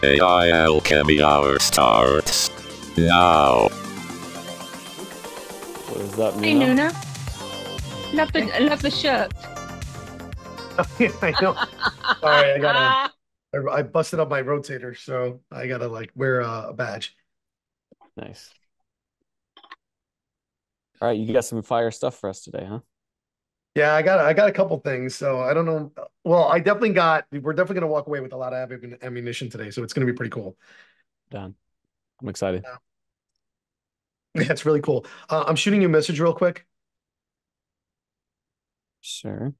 AI Alchemy Hour starts now. What is up, Hey, Nuno? Nuno. Love the shirt. Yeah, I know. Sorry, I busted up my rotator, so I gotta like wear a badge. Nice. All right, you got some fire stuff for us today, huh? Yeah, I got a couple things. So I don't know. Well, we're definitely gonna walk away with a lot of ammunition today, so it's gonna be pretty cool. Done. I'm excited. Yeah, it's really cool. I'm shooting you a message real quick. Sure.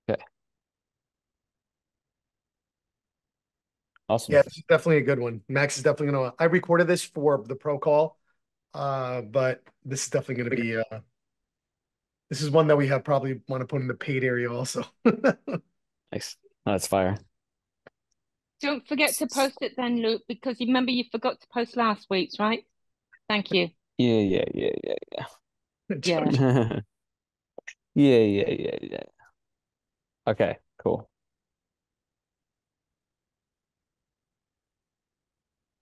Okay. Awesome. Yeah, this is definitely a good one. Max is definitely gonna. I recorded this for the pro call, but this is definitely gonna be. This is one that we have probably want to put in the paid area also. Nice. Oh, that's fire. Don't forget to post it then, Luke, because remember you forgot to post last week's, right? Thank you. Yeah. Yeah. Yeah. Okay, cool.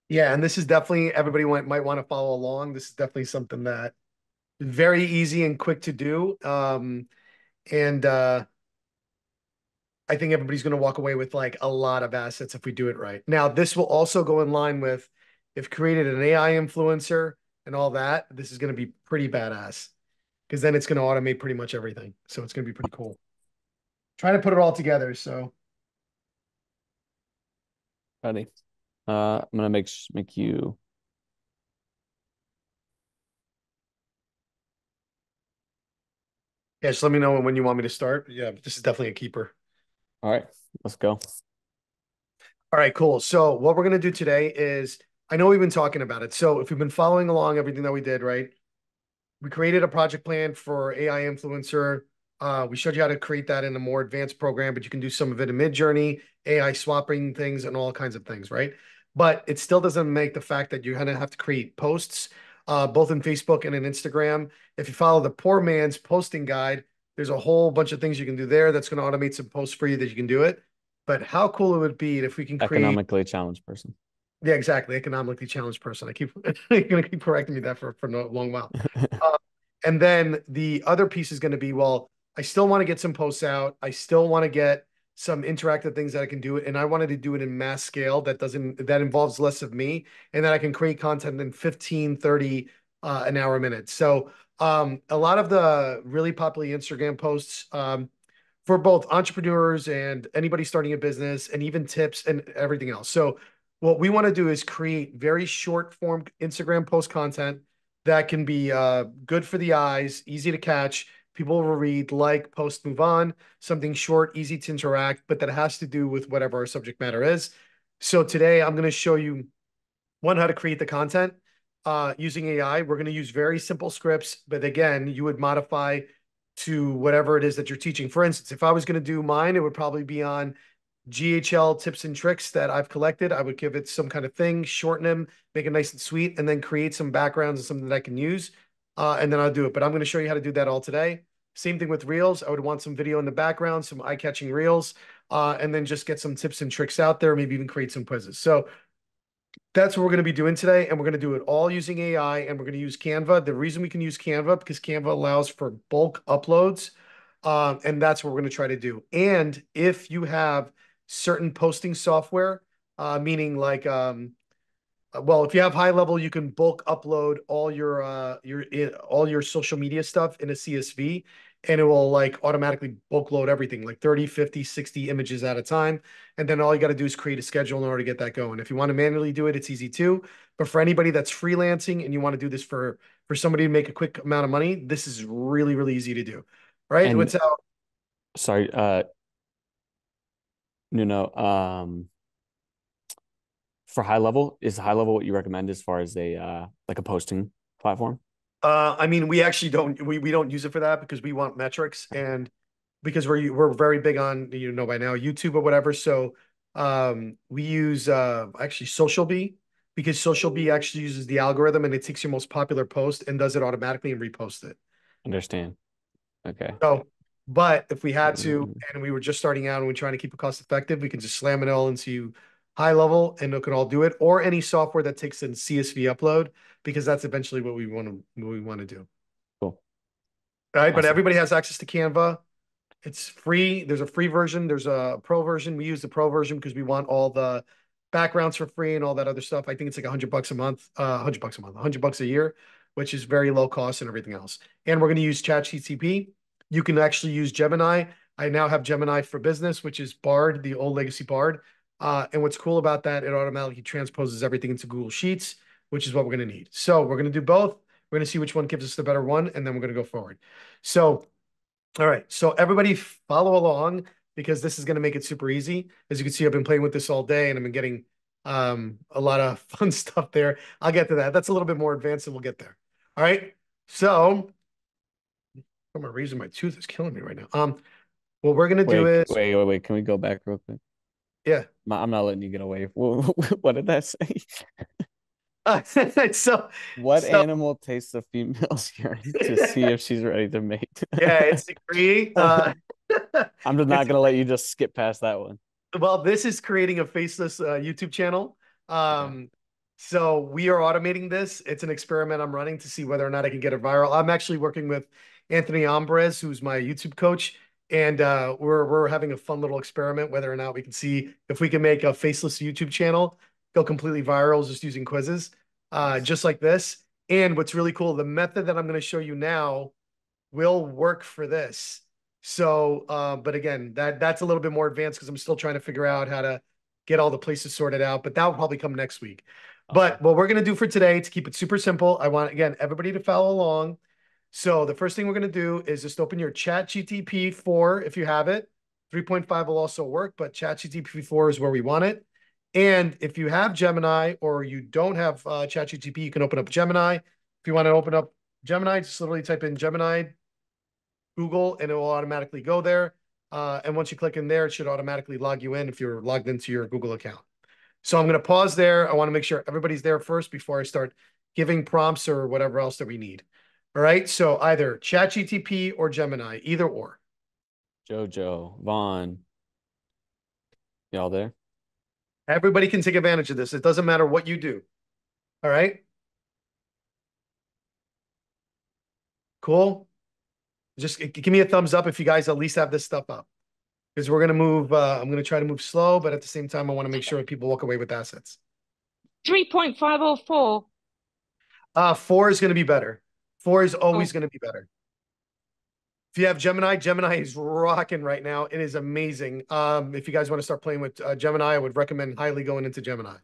Yeah, and this is definitely might want to follow along. This is definitely something that very easy and quick to do. And I think everybody's going to walk away with like a lot of assets if we do it right. Now, this will also go in line with if created an AI influencer and all that, this is going to be pretty badass because then it's going to automate pretty much everything. So it's going to be pretty cool. Trying to put it all together. So Ready. I'm gonna make you. yeah, just let me know when you want me to start. Yeah, this is definitely a keeper. All right, let's go. All right, cool. So what we're going to do today is I know we've been talking about it. So if you've been following along everything that we did, right? We created a project plan for AI influencer. We showed you how to create that in a more advanced program, but you can do some of it in Midjourney, AI swapping things, and all kinds of things, right? But it still doesn't make the fact that you're going to have to create posts, both in Facebook and in Instagram. If you follow the poor man's posting guide, there's a whole bunch of things you can do there that's going to automate some posts for you that you can do it. But how cool it would be if we can create. Economically challenged person. Yeah, exactly. Economically challenged person. I keep you're gonna keep correcting me that for a long while. Uh, and then the other piece is going to be, well, I still want to get some posts out. I still want to get some interactive things that I can do it. And I wanted to do it in mass scale that involves less of me and that I can create content in 15, 30 an hour a minute. So a lot of the really popular Instagram posts for both entrepreneurs and anybody starting a business and even tips and everything else. So what we want to do is create very short form Instagram post content that can be good for the eyes, easy to catch. People will read, like, post, move on, something short, easy to interact, but that has to do with whatever our subject matter is. So today I'm going to show you one, how to create the content using AI. We're going to use very simple scripts, but again, you would modify to whatever it is that you're teaching. For instance, if I was going to do mine, it would probably be on GHL tips and tricks that I've collected. I would give it some kind of thing, shorten them, make it nice and sweet, and then create some backgrounds and something that I can use. And then I'll do it. But I'm going to show you how to do that all today. Same thing with reels. I would want some video in the background, some eye-catching reels, and then just get some tips and tricks out there, maybe even create some quizzes. So that's what we're going to be doing today. And we're going to do it all using AI, and we're going to use Canva. The reason we can use Canva because Canva allows for bulk uploads. And that's what we're going to try to do. And if you have certain posting software, meaning like, well, if you have high level, you can bulk upload all your social media stuff in a CSV, and it will like automatically bulk load everything like 30, 50, 60 images at a time. And then all you got to do is create a schedule in order to get that going. If you want to manually do it, it's easy too. But for anybody that's freelancing and you want to do this for somebody to make a quick amount of money, this is really, really easy to do. Right? And Without sorry, Nuno, for high level, is high level what you recommend as far as a like a posting platform? I mean, we actually don't we don't use it for that because we want metrics and because we're very big on by now YouTube or whatever. So we use actually Social Bee because Social Bee actually uses the algorithm and it takes your most popular post and does it automatically and reposts it. Understand. Okay. So, but if we had to Mm, and we were just starting out and we're trying to keep it cost effective, we can just slam it all into high level and it can all do it, or any software that takes in CSV upload because that's eventually what we want to do. cool. All right, but Awesome. everybody has access to Canva. It's free. There's a free version. There's a pro version. We use the pro version because we want all the backgrounds for free and all that other stuff. I think it's like $100 a month, $100 a month, $100 a year, which is very low cost and everything else. And we're going to use ChatGPT. You can actually use Gemini. I now have Gemini for Business, which is Bard, the old legacy Bard. And what's cool about that, it automatically transposes everything into Google Sheets, which is what we're going to need. So we're going to do both. We're going to see which one gives us the better one, and then we're going to go forward. So all right, so everybody follow along because this is going to make it super easy. As you can see, I've been playing with this all day and I've been getting a lot of fun stuff there. I'll get to that. That's a little bit more advanced and we'll get there. All right, so for some reason my tooth is killing me right now. What we're gonna do is, Wait. Can we go back real quick? yeah. I'm not letting you get away. What did that say? So What so animal tastes a female's urine to see if she's ready to mate? yeah, it's degree. I'm just not It's gonna let you just skip past that one. Well, this is creating a faceless YouTube channel. Okay. So we are automating this. It's an experiment I'm running to see whether or not I can get it viral. I'm actually working with Anthony Ambrez, who's my YouTube coach, and we're having a fun little experiment whether or not we can see if we can make a faceless YouTube channel go completely viral just using quizzes, just like this. And what's really cool, the method that I'm going to show you now will work for this. So, but again, that's a little bit more advanced because I'm still trying to figure out how to get all the places sorted out, but that will probably come next week. Awesome. But what we're going to do for today to keep it super simple, I want, again, everybody to follow along. So the first thing we're going to do is just open your ChatGPT 4 if you have it. 3.5 will also work, but ChatGPT 4 is where we want it. And if you have Gemini or you don't have ChatGPT, you can open up Gemini. If you want to open up Gemini, just literally type in Gemini Google, and it will automatically go there. And once you click in there, it should automatically log you in if you're logged into your Google account. So I'm going to pause there. I want to make sure everybody's there first before I start giving prompts or whatever else that we need. All right. So either ChatGPT or Gemini, either or. Jojo, Vaughn, y'all there? Everybody can take advantage of this. It doesn't matter what you do. All right. Cool. Just give me a thumbs up if you guys at least have this stuff up. Because we're going to move, I'm going to try to move slow, but at the same time, I want to make sure people walk away with assets. 3.5 or 4? 4 is going to be better. 4 is always going to be better. If you have Gemini, Gemini is rocking right now. It is amazing. If you guys want to start playing with Gemini, I would recommend highly going into Gemini.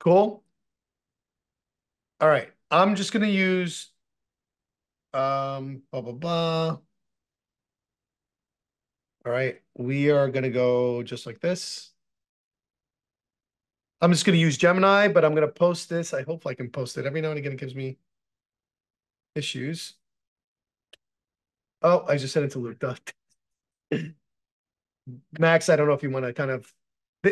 Cool. All right. I'm just going to use blah, blah, blah. All right. We are going to go just like this. I'm just going to use Gemini, but I'm going to post this. I hope I can post it. Every now and again, it gives me issues. Oh, I just sent it to Luke. Max, I don't know if you want to kind of,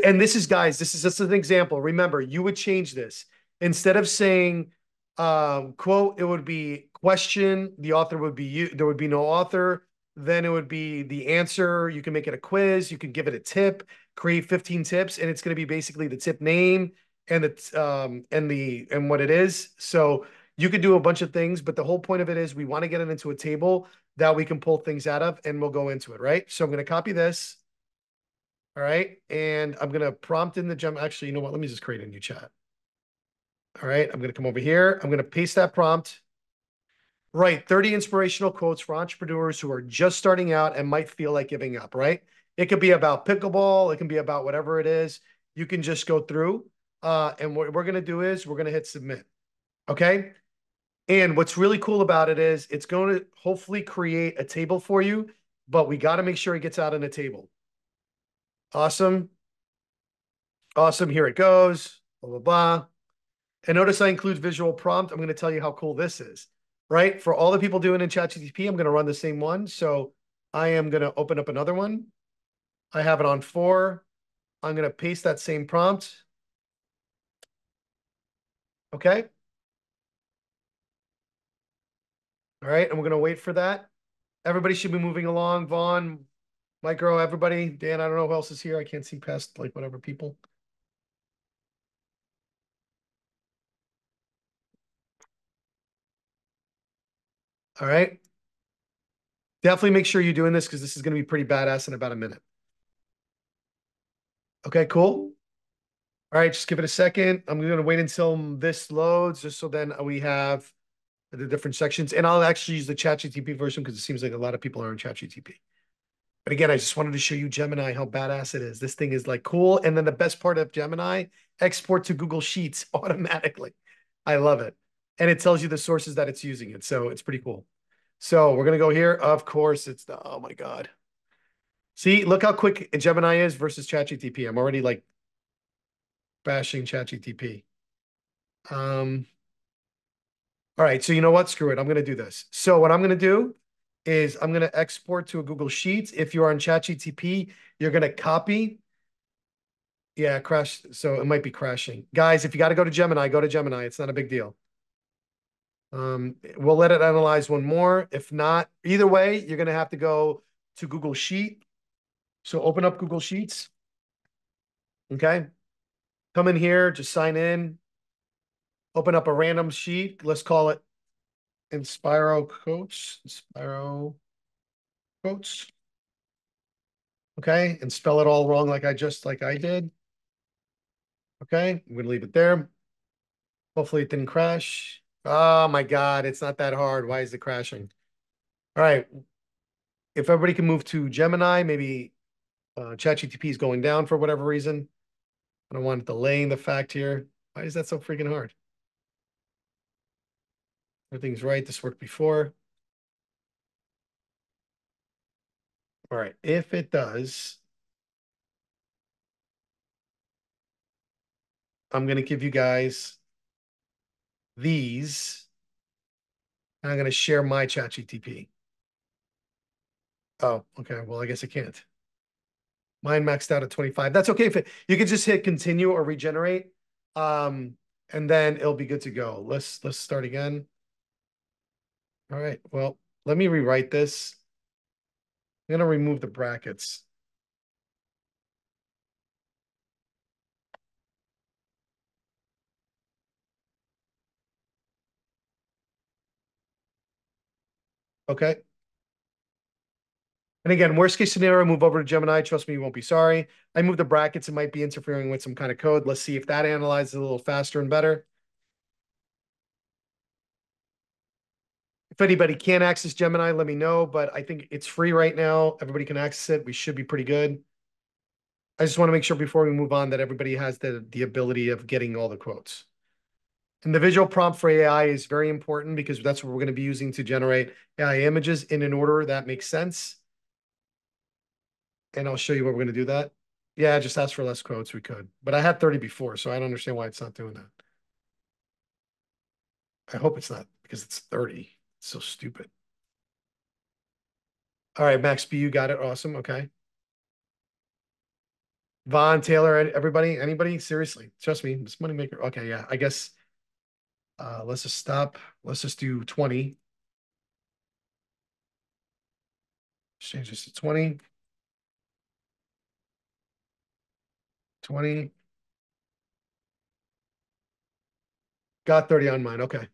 and this is, guys, this is just an example. Remember, you would change this. Instead of saying, quote, it would be question, the author would be you, there would be no author. Then it would be the answer. You can make it a quiz. You can give it a tip, create 15 tips, and it's going to be basically the tip name and and what it is. So you could do a bunch of things, but the whole point of it is we want to get it into a table that we can pull things out of, and we'll go into it, right? So I'm going to copy this. All right. And I'm going to prompt in the gem. Actually, you know what? Let me just create a new chat. All right. I'm going to come over here. I'm going to paste that prompt. Right. 30 inspirational quotes for entrepreneurs who are just starting out and might feel like giving up, right? It could be about pickleball. It can be about whatever it is. You can just go through. And what we're going to do is we're going to hit submit. Okay. And what's really cool about it is it's going to hopefully create a table for you but we got to make sure he gets out on the table. Awesome. Awesome. Here it goes. Blah, blah, blah. And notice I include visual prompt. I'm going to tell you how cool this is, right? For all the people doing in ChatGPT, I'm going to run the same one. So I am going to open up another one. I have it on 4. I'm going to paste that same prompt. Okay. All right. And we're going to wait for that. Everybody should be moving along. Vaughn, Micro, everybody. Dan, I don't know who else is here. I can't see past like whatever people. All right. Definitely make sure you're doing this because this is going to be pretty badass in about a minute. Okay, cool. All right, just give it a second. I'm going to wait until this loads just so then we have the different sections. And I'll actually use the ChatGPT version because it seems like a lot of people are in ChatGPT. But again, I just wanted to show you Gemini, how badass it is. This thing is like cool. And then the best part of Gemini, export to Google Sheets automatically. I love it. And it tells you the sources that it's using it. So it's pretty cool. So we're going to go here. Of course, it's the, oh my God. See, look how quick Gemini is versus ChatGPT. I'm already like bashing ChatGPT. All right, so you know what? Screw it. I'm going to do this. So what I'm going to do is I'm going to export to a Google Sheets. If you're on ChatGPT, you're going to copy. Yeah, crash. So it might be crashing. Guys, if you got to go to Gemini, go to Gemini. It's not a big deal. We'll let it analyze one more. If not, either way, you're going to have to go to Google Sheet. So open up Google Sheets. Okay. Come in here, just sign in. Open up a random sheet. Let's call it Inspiro Coach. Inspiro Coach. Okay. And spell it all wrong like I did. Okay. I'm going to leave it there. Hopefully it didn't crash. Oh my God. It's not that hard. Why is it crashing? All right. If everybody can move to Gemini, maybe ChatGPT is going down for whatever reason. I don't want it delaying the fact here. Why is that so freaking hard? Everything's right. This worked before. All right. If it does, I'm going to give you guys these. And I'm going to share my ChatGPT. Oh, okay. Well, I guess I can't. Mine maxed out at 25. That's okay. If you can just hit continue or regenerate, and then it'll be good to go. Let's start again. All right. Well, let me rewrite this. I'm going to remove the brackets. Okay. And again, worst case scenario, move over to Gemini. Trust me, you won't be sorry. I moved the brackets. It might be interfering with some kind of code. Let's see if that analyzes a little faster and better. If anybody can't access Gemini, let me know. But I think it's free right now. Everybody can access it. We should be pretty good. I just want to make sure before we move on that everybody has the ability of getting all the quotes. And the visual prompt for AI is very important because that's what we're going to be using to generate AI images in an order that makes sense. And I'll show you what we're going to do that. Yeah, just ask for less quotes. We could. But I had 30 before, so I don't understand why it's not doing that. I hope it's not because it's 30. It's so stupid. All right, Max B, you got it. Awesome. Okay. Vaughn, Taylor, everybody, anybody? Seriously, trust me, it's moneymaker. Okay, yeah, I guess let's just stop. Let's just do 20. Let's change this to 20. 20. Got 30 on mine. Okay.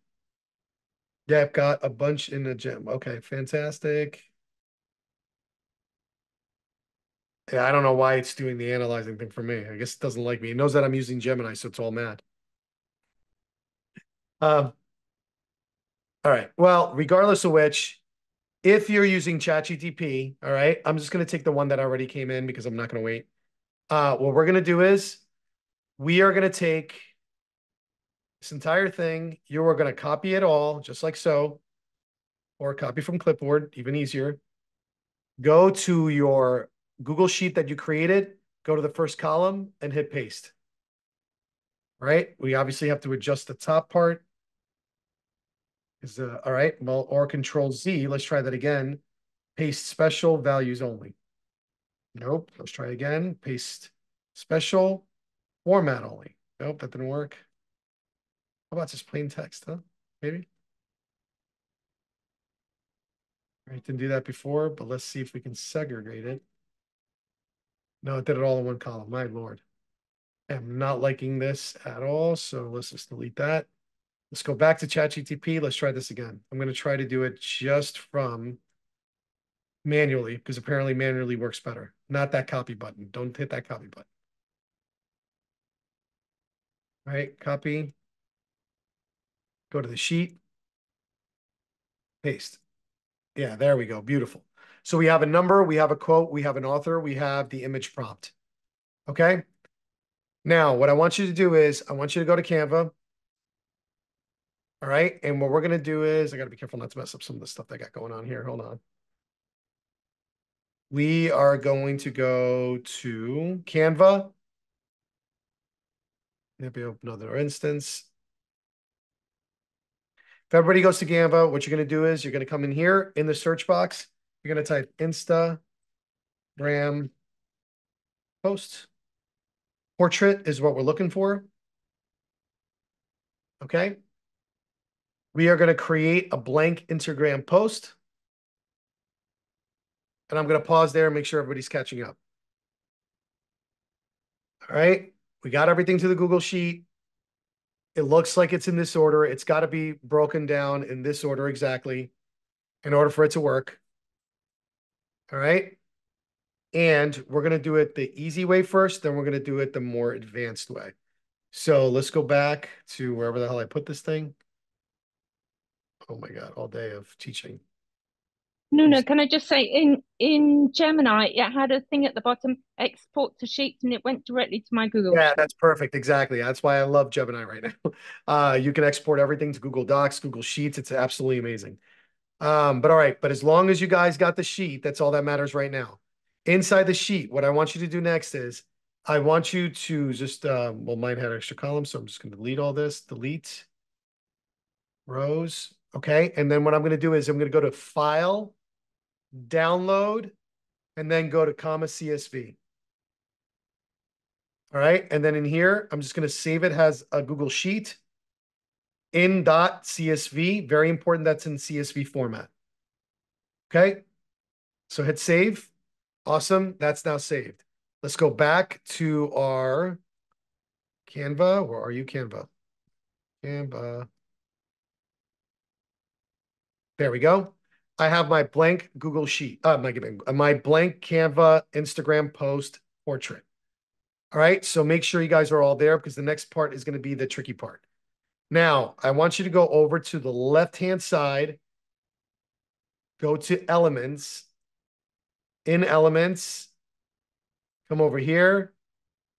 Yeah, I've got a bunch in the gym. Okay, fantastic. Yeah, I don't know why it's doing the analyzing thing for me. I guess it doesn't like me. It knows that I'm using Gemini, so it's all mad. All right. Well, regardless of which, if you're using ChatGPT, all right, I'm just going to take the one that already came in because I'm not going to wait. What we're going to do is we are going to take this entire thing. You are going to copy it all, just like so, or copy from clipboard, even easier. go to your Google Sheet that you created, go to the first column and hit paste. All right, we obviously have to adjust the top part. All right, well, or Control Z, let's try that again. Paste special, values only. Nope, let's try again. Paste special, format only. Nope, that didn't work. How about just plain text, huh? Maybe. All right, didn't do that before, but let's see if we can segregate it. No, it did it all in one column. My Lord. I'm not liking this at all, so let's just delete that. Let's go back to ChatGTP. Let's try this again. I'm going to try to do it just from manually, because apparently manually works better. Not that copy button. Don't hit that copy button. All right, copy. Go to the sheet. Paste. Yeah, there we go. Beautiful. So we have a number, we have a quote, we have an author, we have the image prompt. Okay. Now, what I want you to do is I want you to go to Canva. All right. And what we're going to do is I got to be careful not to mess up some of the stuff I got going on here. Hold on. We are going to go to Canva. Maybe open another instance. If everybody goes to Canva, what you're going to do is you're going to come in here in the search box. You're going to type Instagram post. Portrait is what we're looking for. Okay. We are going to create a blank Instagram post. And I'm going to pause there and make sure everybody's catching up. All right. We got everything to the Google Sheet. It looks like it's in this order. It's got to be broken down in this order exactly in order for it to work. All right. And we're going to do it the easy way first, then we're going to do it the more advanced way. So let's go back to wherever the hell I put this thing. Oh my God, all day of teaching. Nuno, can I just say in Gemini, it had a thing at the bottom, export to sheets, and it went directly to my Google Yeah, Sheet. that's perfect. Exactly. That's why I love Gemini right now. You can export everything to Google Docs, Google Sheets. It's absolutely amazing. But all right, but as long as you guys got the sheet, that's all that matters right now. Inside the sheet, what I want you to do next is I want you to just, well, mine had extra columns, so I'm just going to delete all this, delete rows. Okay. And then what I'm going to do is I'm going to go to File, Download, and then go to comma CSV. All right. And then in here, I'm just going to save it as a Google Sheet in .csv. Very important that's in CSV format. Okay. So hit save. Awesome. That's now saved. Let's go back to our Canva. Where are you, Canva? Canva. There we go. I have my blank Google Sheet. My blank Canva Instagram post portrait. All right. So make sure you guys are all there because the next part is going to be the tricky part. Now, I want you to go over to the left-hand side, go to Elements. In Elements, come over here,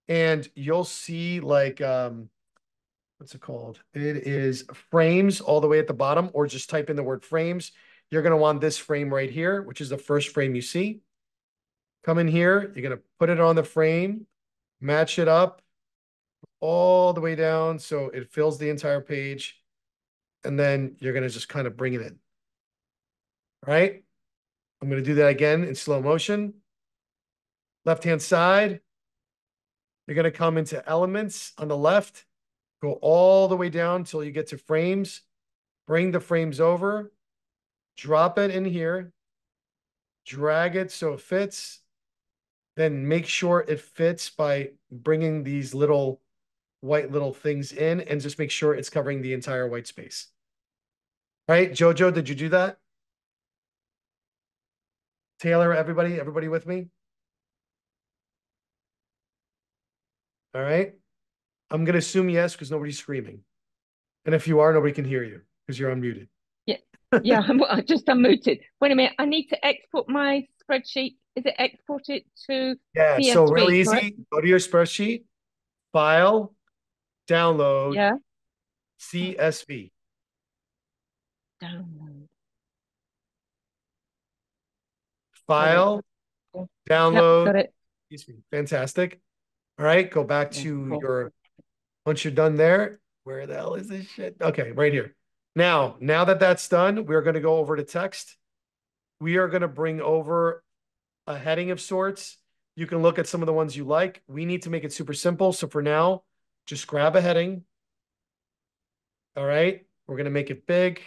and you'll see like, what's it called? It is frames all the way at the bottom, or just type in the word frames. You're going to want this frame right here, which is the first frame you see. Come in here, you're going to put it on the frame, match it up all the way down so it fills the entire page. And then you're going to just kind of bring it in. All right. I'm going to do that again in slow motion. Left-hand side, you're going to come into Elements on the left, go all the way down until you get to frames, bring the frames over, drop it in here, drag it so it fits, then make sure it fits by bringing these little white little things in and just make sure it's covering the entire white space. All right, Jojo, did you do that? Taylor, everybody with me? All right. I'm going to assume yes because nobody's screaming. And if you are, nobody can hear you because you're unmuted. Yeah, yeah, I'm just unmuted. Wait a minute, I need to export my spreadsheet. Is it export it to Yeah, so CSV, really correct? easy. Go to your spreadsheet, File, Download, Yeah, CSV. download. File, Cool. download. Got it. Fantastic. All right, go back Yeah, to cool. your, once you're done there, where the hell is this shit? Okay, right here. Now that that's done, we're going to go over to text. We are going to bring over a heading of sorts. You can look at some of the ones you like. We need to make it super simple. So for now, just grab a heading. All right, we're going to make it big.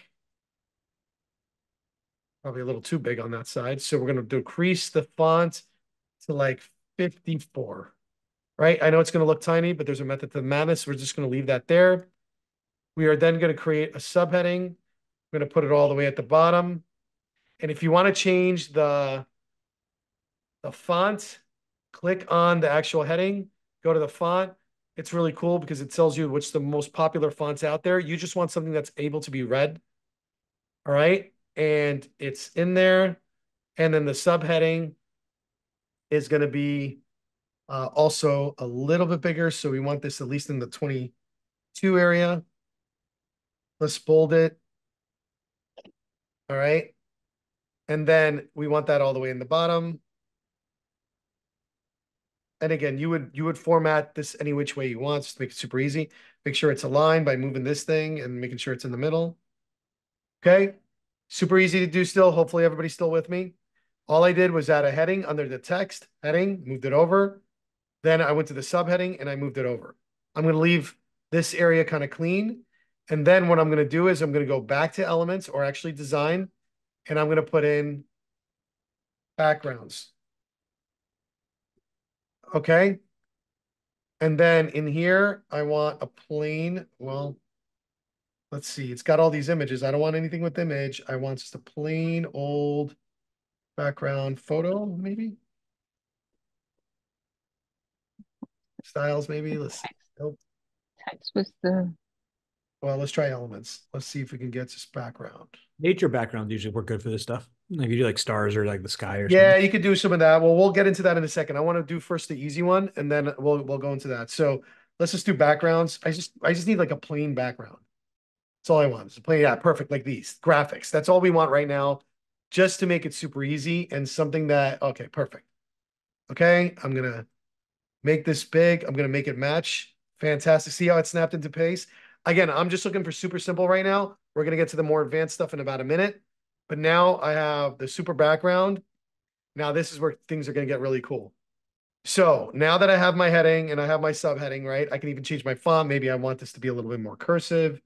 Probably a little too big on that side. So we're going to decrease the font to like 54. Right? I know it's going to look tiny, but there's a method to the madness. We're just going to leave that there. We are then going to create a subheading. We're going to put it all the way at the bottom. And if you want to change the font, click on the actual heading, go to the font. It's really cool because it tells you which the most popular fonts out there. You just want something that's able to be read. All right. And it's in there. And then the subheading is going to be also a little bit bigger. So we want this at least in the 22 area. Let's bold it. All right. And then we want that all the way in the bottom. And again, you would format this any which way you want, just to make it super easy. Make sure it's aligned by moving this thing and making sure it's in the middle. Okay. Super easy to do still. Hopefully everybody's still with me. All I did was add a heading under the text heading, moved it over. Then I went to the subheading and I moved it over. I'm going to leave this area kind of clean. And then what I'm going to do is I'm going to go back to elements or actually design, and I'm going to put in backgrounds. Okay. And then in here, I want a plain, well, let's see. It's got all these images. I don't want anything with image. I want just a plain old background photo, maybe. Styles, maybe. Let's see. Nope. Text was the Well, let's try elements. Let's see if we can get this background. Nature backgrounds usually work good for this stuff. Like you do like stars or like the sky or Yeah, something. you could do some of that. Well, we'll get into that in a second. I want to do first the easy one, and then we'll go into that. So let's just do backgrounds. I just need like a plain background. That's all I want. It's a plain, yeah, perfect, like these graphics. That's all we want right now, just to make it super easy and something that, okay, perfect. Okay, I'm gonna make this big. I'm gonna make it match. Fantastic. See how it snapped into place? Again, I'm just looking for super simple right now. We're gonna get to the more advanced stuff in about a minute. But now I have the super background. Now this is where things are gonna get really cool. So now that I have my heading and I have my subheading, right? I can even change my font. Maybe I want this to be a little bit more cursive,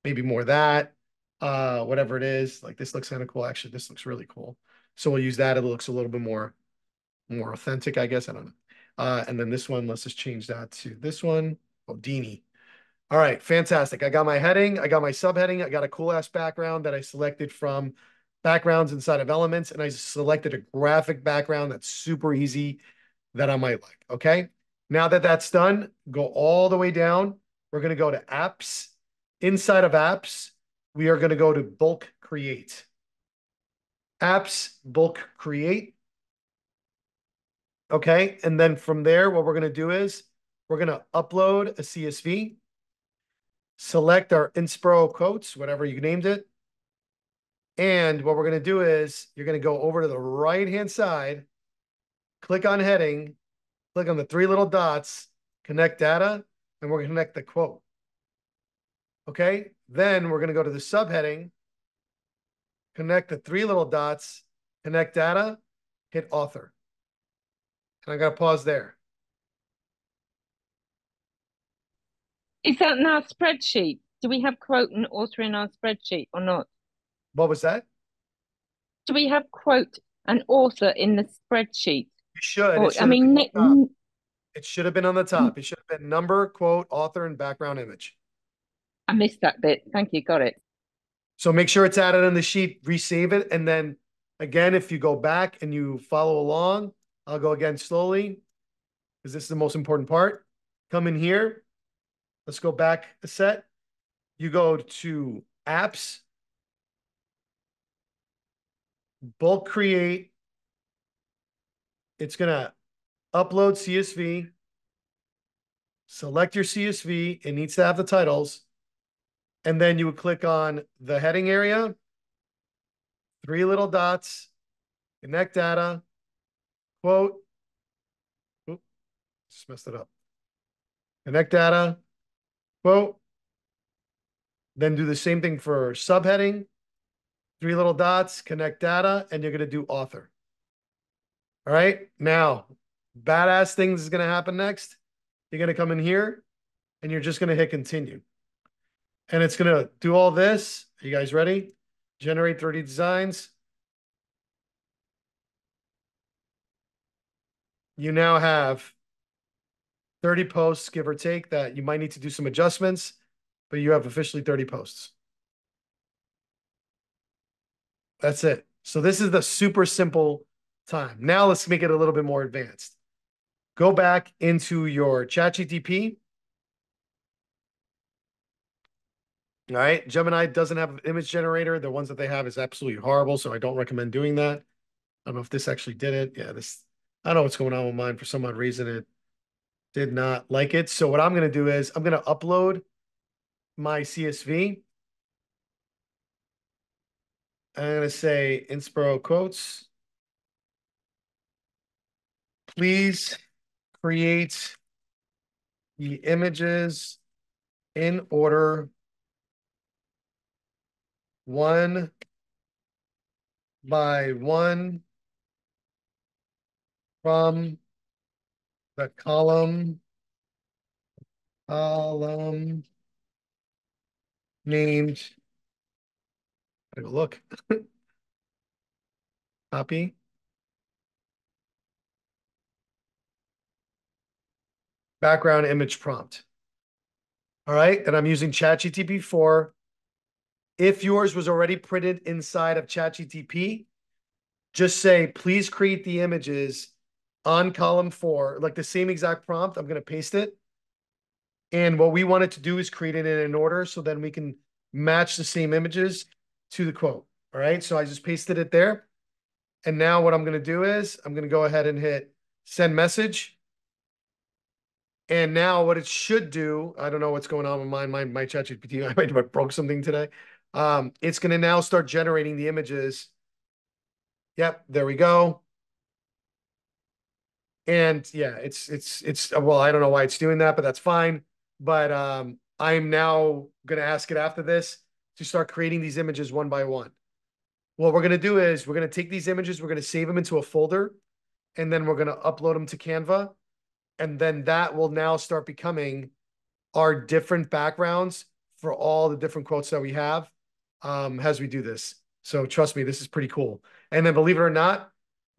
maybe more that, whatever it is. Like this looks kind of cool. Actually, this looks really cool. So we'll use that. It looks a little bit more authentic, I guess. I don't know. And then this one, let's just change that to this one. Oh, Dini. All right, fantastic. I got my heading, I got my subheading, I got a cool ass background that I selected from backgrounds inside of elements, and I selected a graphic background that's super easy that I might like. Okay. Now that that's done, go all the way down. We're going to go to apps. Inside of apps, we are going to go to bulk create. Apps, bulk create. Okay. And then from there, what we're going to do is we're going to upload a CSV, select our Inspiro quotes, whatever you named it. And what we're going to do is you're going to go over to the right-hand side, click on heading, click on the three little dots, connect data, and we're going to connect the quote. Okay. Then we're going to go to the subheading, connect the three little dots, connect data, hit author. And I got to pause there. is that in our spreadsheet? Do we have quote and author in our spreadsheet or not? What was that? Do we have quote and author in the spreadsheet? You should. Or, It should I have been mean, on the top. It should have been on the top. It should have been number, quote, author, and background image. I missed that bit. Thank you. Got it. So make sure it's added in the sheet, resave it. And then again, if you go back and you follow along, I'll go again slowly because this is the most important part. Come in here. Let's go back a set. You go to apps, bulk create. It's going to upload CSV. Select your CSV. It needs to have the titles. And then you would click on the heading area, three little dots, connect data, quote. Oop, just messed it up. Connect data, quote. Then do the same thing for subheading, 3 little dots, connect data, and you're going to do author. All right. Now, badass things is going to happen next. You're going to come in here and you're just going to hit continue. And it's going to do all this. Are you guys ready? Generate 30 designs. You now have 30 posts, give or take, that you might need to do some adjustments, but you have officially 30 posts. That's it. So this is the super simple time. Now let's make it a little bit more advanced. Go back into your ChatGPT. All right. Gemini doesn't have an image generator. The ones that they have is absolutely horrible, so I don't recommend doing that. I don't know if this actually did it. Yeah, I don't know what's going on with mine. For some odd reason, it did not like it. So what I'm going to do is I'm going to upload my CSV. I'm going to say Inspiro quotes. Please create the images in order one by one from the column named. Gotta go look. Copy. Background image prompt. All right, and I'm using ChatGPT 4. If yours was already printed inside of ChatGPT, just say, please create the images on column 4, like the same exact prompt. I'm going to paste it. And what we wanted to do is create it in an order so then we can match the same images to the quote. All right, so I just pasted it there. And now what I'm going to do is I'm going to go ahead and hit send message. And now what it should do, I don't know what's going on with my ChatGPT. I might have broke something today. It's going to now start generating the images. Yep, there we go. And yeah, it's well, I don't know why it's doing that, but that's fine. But I'm now going to ask it after this to start creating these images one by one. What we're going to do is we're going to take these images, we're going to save them into a folder, and then we're going to upload them to Canva. And then that will now start becoming our different backgrounds for all the different quotes that we have as we do this. So trust me, this is pretty cool. And then believe it or not,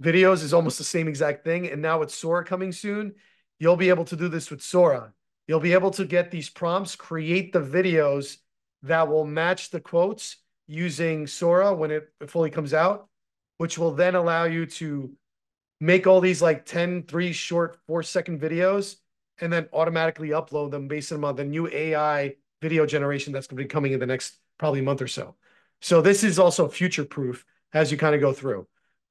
videos is almost the same exact thing. And now with Sora coming soon, you'll be able to do this with Sora. You'll be able to get these prompts, create the videos that will match the quotes using Sora when it fully comes out, which will then allow you to make all these like 3 short 4-second videos and then automatically upload them based on the new AI video generation that's going to be coming in the next probably month or so. So this is also future proof as you kind of go through.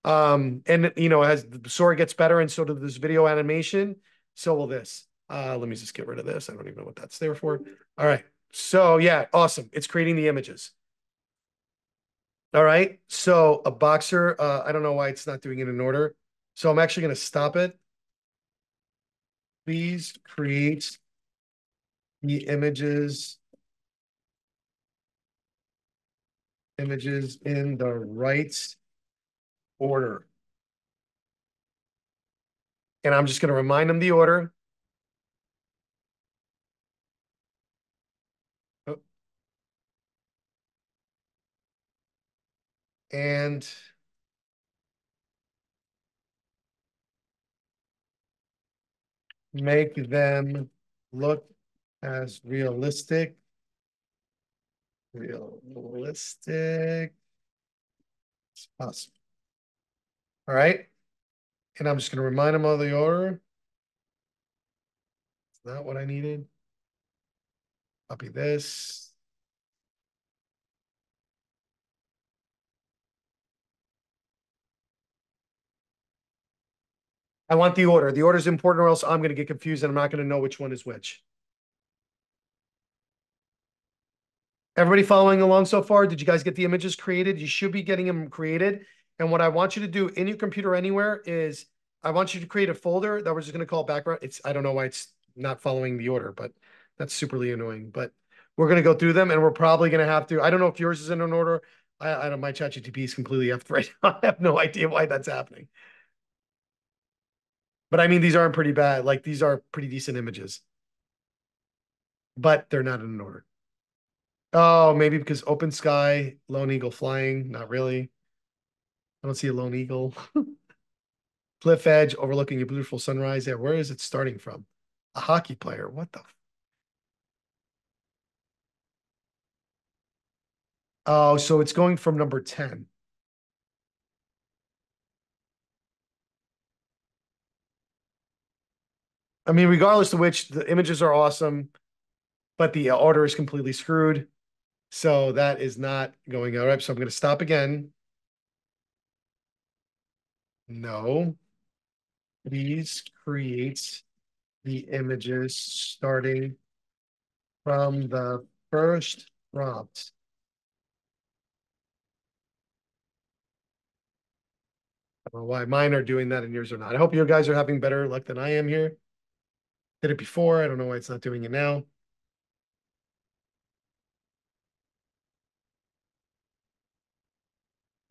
And you know, as the Sora gets better and so does this video animation, so will this. Let me just get rid of this. I don't even know what that's there for. All right. So yeah, awesome. It's creating the images. All right. So a boxer, I don't know why it's not doing it in order. So I'm actually going to stop it. Please create the images in the right order. And I'm just going to remind them the order. Oh. And make them look as realistic as possible. All right. And I'm just going to remind them of the order. It's not what I needed. Copy this. I want the order. The order is important or else I'm going to get confused and I'm not going to know which one is which. Everybody following along so far? Did you guys get the images created? You should be getting them created. And what I want you to do in your computer anywhere is I want you to create a folder that we're just going to call background. I don't know why it's not following the order, but that's superly annoying. But we're going to go through them, and we're probably going to have to. I don't know if yours is in an order. I don't. My ChatGPT is completely effed right now. I have no idea why that's happening. But I mean, these aren't pretty bad. Like these are pretty decent images, but they're not in an order. Oh, maybe because open sky, lone eagle flying. Not really. I don't see a lone eagle. Cliff edge overlooking a beautiful sunrise. Yeah, where is it starting from? A hockey player. What the? Oh, so it's going from number 10. I mean, regardless of which, the images are awesome, but the order is completely screwed. So that is not going all right. So I'm going to stop again. No. Please create the images starting from the first prompt. I don't know why mine are doing that and yours are not. I hope you guys are having better luck than I am here. Did it before. I don't know why it's not doing it now.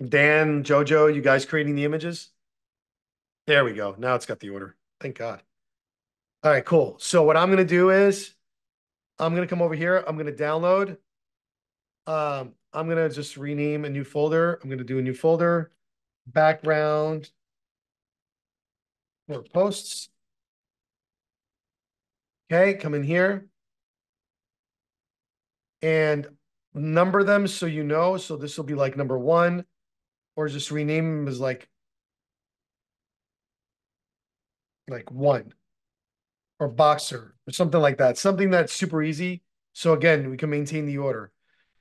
Dan, Jojo, you guys creating the images? There we go. Now it's got the order. Thank God. All right, cool. So what I'm going to do is I'm going to come over here. I'm going to download. I'm going to just rename a new folder. I'm going to do a new folder. Background for posts. Okay, come in here. And number them so you know. So this will be like number 1. Or just rename them as like 1. Or boxer or something like that. Something that's super easy. So again, we can maintain the order.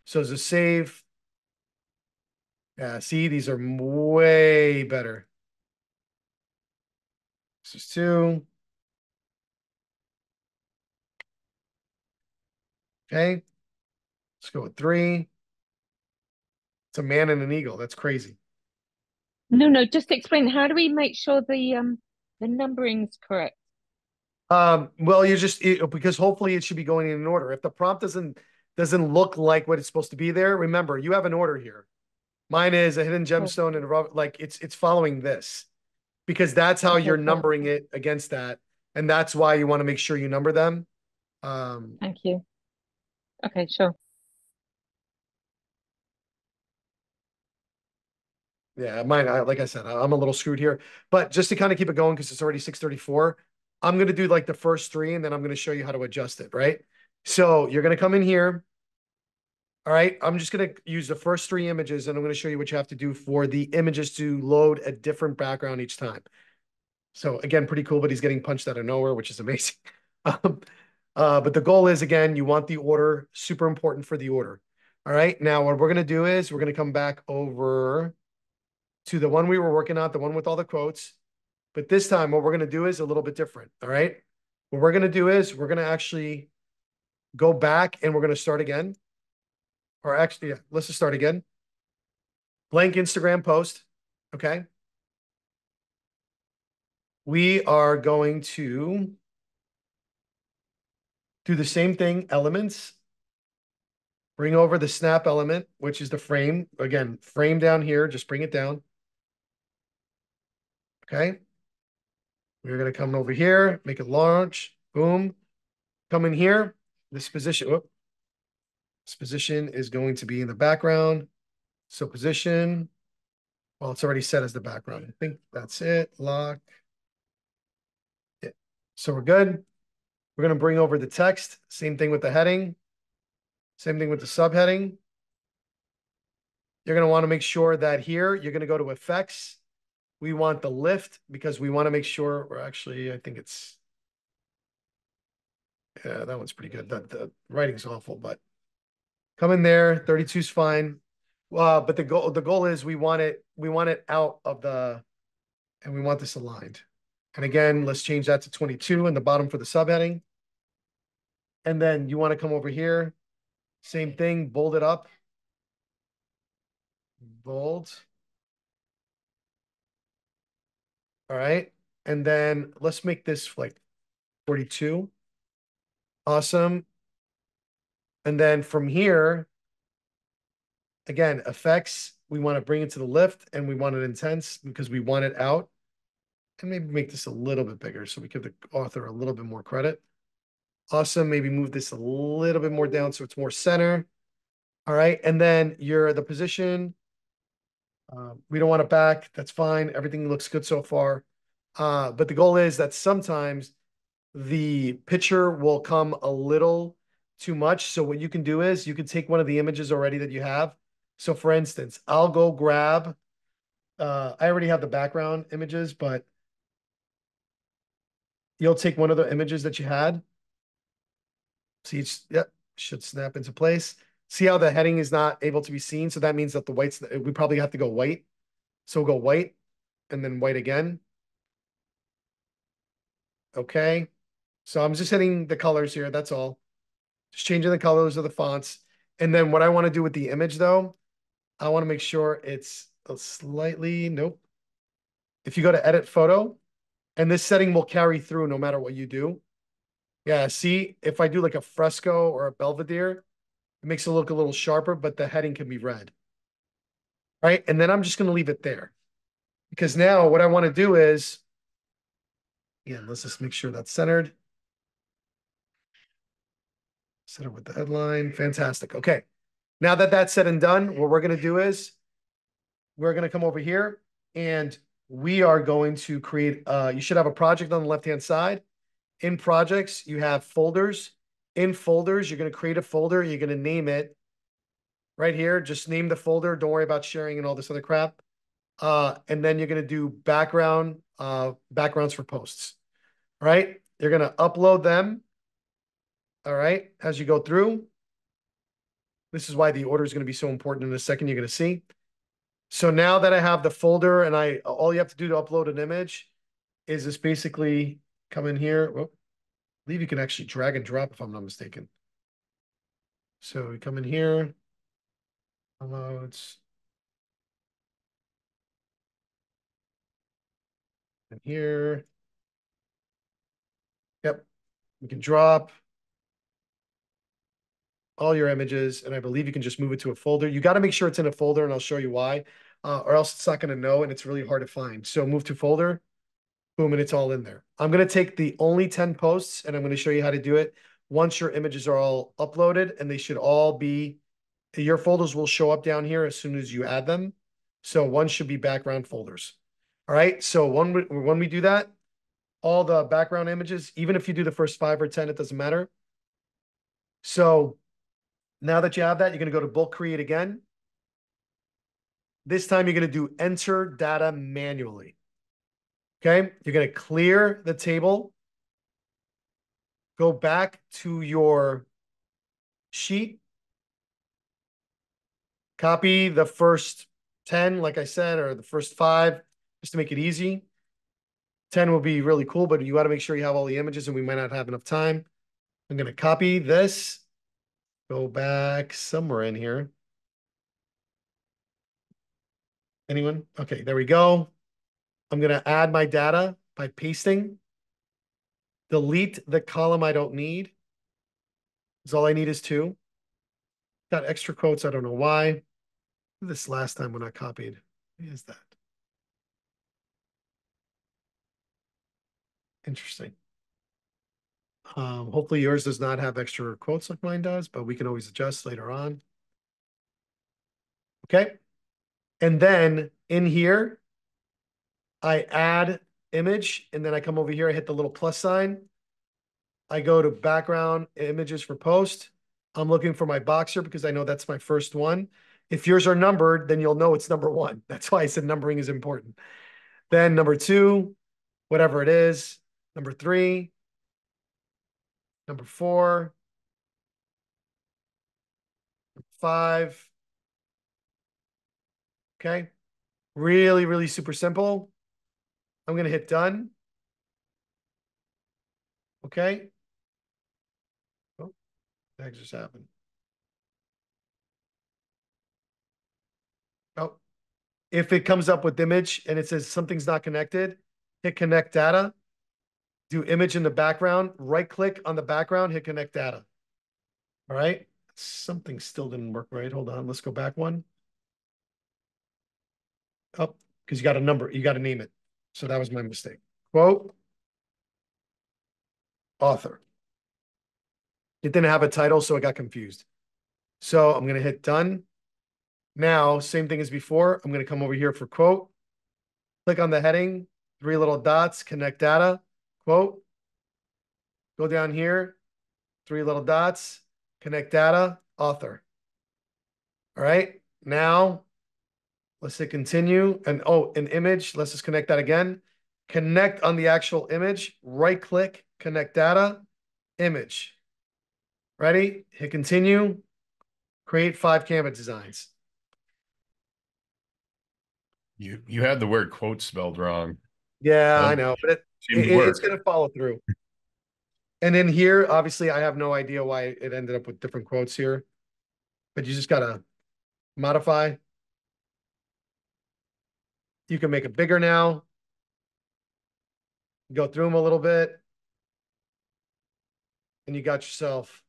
So as a save. Yeah, see, these are way better. This is 2. Okay. Let's go with 3. It's a man and an eagle. That's crazy. No, just explain, how do we make sure the numbering's correct? Well, because hopefully it should be going in an order. If the prompt doesn't look like what it's supposed to be there, remember, you have an order here. Mine is a hidden Cool. gemstone and like it's following this because that's how Okay, you're cool. numbering it against that. And that's why you want to make sure you number them. Thank you. Okay, sure. Yeah, mine, like I said, I'm a little screwed here, but just to kind of keep it going because it's already 6:34, I'm going to do like the first 3 and then I'm going to show you how to adjust it, right? So you're going to come in here. All right, I'm just going to use the first 3 images and I'm going to show you what you have to do for the images to load a different background each time. So again, pretty cool, but he's getting punched out of nowhere, which is amazing. But the goal is, again, you want the order, super important for the order. All right, now what we're going to do is we're going to come back over to the one we were working on, the one with all the quotes. But this time, what we're going to do is a little bit different. All right, what we're going to do is we're going to actually go back and we're going to start again. Or actually, yeah, let's just start again. Blank Instagram post. Okay. We are going to do the same thing, elements. Bring over the snap element, which is the frame. Again, frame down here, just bring it down. Okay. We're going to come over here, make it launch. Boom. Come in here. This position, this position is going to be in the background. So position, well, it's already set as the background. I think that's it. Lock. Yeah. So we're good. We're going to bring over the text. Same thing with the heading. Same thing with the subheading. You're going to want to make sure that here, you're going to go to effects. We want the lift because we want to make sure we're actually, I think it's, yeah, that one's pretty good. The writing's awful, but come in there. 32 is fine. But the goal is we want it out of the, and we want this aligned. And again, let's change that to 22 in the bottom for the subheading. And then you want to come over here. Same thing, bold it up. Bold. All right. And then let's make this like 42. Awesome. And then from here, again, effects, we want to bring it to the lift and we want it intense because we want it out. And maybe make this a little bit bigger so we give the author a little bit more credit. Awesome. Maybe move this a little bit more down so it's more center. All right. And then the position. We don't want it back. That's fine. Everything looks good so far. But the goal is that sometimes the picture will come a little too much. So what you can do is you can take one of the images already that you have. So for instance, I'll go grab, I already have the background images, but you'll take one of the images that you had. See, yep, should snap into place. See how the heading is not able to be seen? So that means that the white's, we probably have to go white. So we'll go white and then white again. Okay. So I'm just hitting the colors here. That's all. Just changing the colors of the fonts. And then what I want to do with the image though, I want to make sure it's a slightly, nope. If you go to edit photo, and this setting will carry through no matter what you do. Yeah, see, if I do like a fresco or a Belvedere, it makes it look a little sharper, but the heading can be red. Right? And then I'm just going to leave it there. Because now what I want to do is, again, let's just make sure that's centered. Center with the headline. Fantastic. Okay. Now that that's said and done, what we're going to do is we're going to come over here and we are going to create, you should have a project on the left-hand side. In projects, you have folders. In folders, you're going to create a folder. You're going to name it right here. Just name the folder. Don't worry about sharing and all this other crap. And then you're going to do backgrounds for posts. All right. You're going to upload them. All right. As you go through. This is why the order is going to be so important in a second. You're going to see. So now that I have the folder and all you have to do to upload an image is just basically come in here. Well, I believe you can actually drag and drop if I'm not mistaken. So we come in here, downloads, and here. Yep, we can drop all your images, and I believe you can just move it to a folder. You got to make sure it's in a folder, and I'll show you why, or else it's not going to know, and it's really hard to find. So move to folder, boom, and it's all in there. I'm going to take the only 10 posts, and I'm going to show you how to do it once your images are all uploaded, and they should all be, your folders will show up down here as soon as you add them. So one should be background folders. All right, so when we do that, all the background images, even if you do the first 5 or 10, it doesn't matter. So now that you have that, you're going to go to bulk create again. This time you're going to do enter data manually. Okay, you're going to clear the table. Go back to your sheet. Copy the first 10, like I said, or the first 5, just to make it easy. 10 will be really cool, but you got to make sure you have all the images and we might not have enough time. I'm going to copy this, go back somewhere in here. Anyone? Okay, there we go. I'm going to add my data by pasting. Delete the column I don't need. Because all I need is 2. Got extra quotes. I don't know why. This last time when I copied. What is that? Interesting. Hopefully yours does not have extra quotes like mine does, but we can always adjust later on. Okay. And then in here, I add image, and then I come over here, I hit the little plus sign. I go to background images for post. I'm looking for my boxer because I know that's my first one. If yours are numbered, then you'll know it's number 1. That's why I said numbering is important. Then number 2, whatever it is. Number 3, number 4, 5. Okay. Really, really super simple. I'm going to hit done. Okay. Oh, that just happened. Oh, if it comes up with image and it says something's not connected, hit connect data, do image in the background, right click on the background, hit connect data. All right. Something still didn't work right. Hold on. Let's go back one. Oh, because you got a number, you got to name it. So that was my mistake. Quote, author. It didn't have a title, so it got confused. So I'm going to hit done. Now, same thing as before. I'm going to come over here for quote. Click on the heading, 3 little dots, connect data, quote. Go down here, 3 little dots, connect data, author. All right. Now, let's hit continue. And oh, an image. Let's just connect that again. Connect on the actual image. Right click, connect data, image. Ready? Hit continue. Create 5 Canva designs. You had the word quote spelled wrong. Yeah, I know, but it's work. going to follow through. And then here, obviously, I have no idea why it ended up with different quotes here, but you just got to modify. You can make it bigger now. Go through them a little bit. And you got yourself.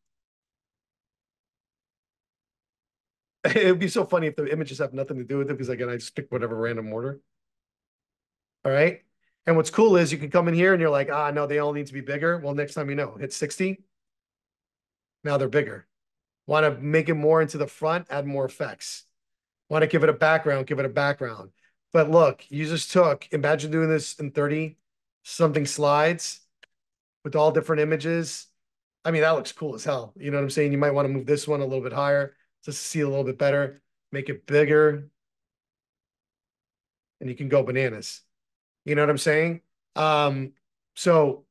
It would be so funny if the images have nothing to do with it because, again, I just pick whatever random order. All right. And what's cool is you can come in here and you're like, ah, no, they all need to be bigger. Well, next time you know, hit 60. Now they're bigger. Want to make it more into the front, add more effects. Want to give it a background, give it a background. But look, you just took, imagine doing this in 30 something slides with all different images. I mean, that looks cool as hell. You know what I'm saying? You might want to move this one a little bit higher just to see a little bit better, make it bigger, and you can go bananas. You know what I'm saying? So